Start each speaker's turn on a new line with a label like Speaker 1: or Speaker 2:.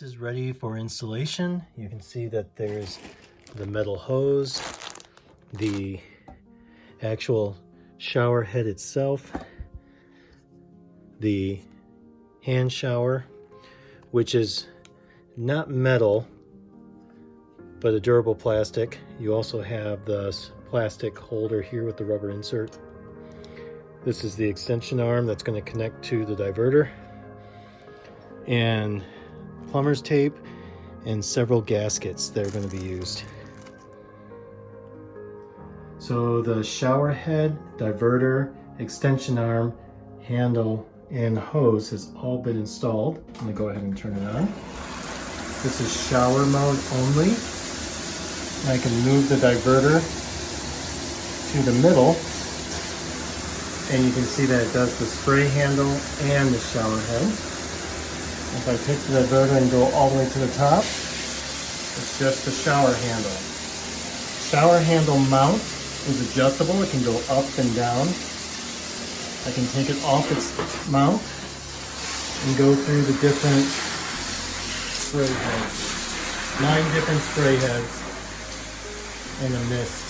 Speaker 1: piece is ready for installation. You can see that there's the metal hose, the actual shower head itself, the hand shower, which is not metal, but a durable plastic. You also have the plastic holder here with the rubber insert. This is the extension arm that's going to connect to the diverter, and plumber's tape and several gaskets that are going to be used. So the shower head, diverter, extension arm, handle, and hose has all been installed. I'm going to go ahead and turn it on. This is shower mode only. I can move the diverter to the middle, and you can see that it does the spray handle and the shower head. If I take the diverter and go all the way to the top, it's just the shower handle. Shower handle mount is adjustable. It can go up and down. I can take it off its mount and go through the different spray heads. 9 different spray heads in a mist.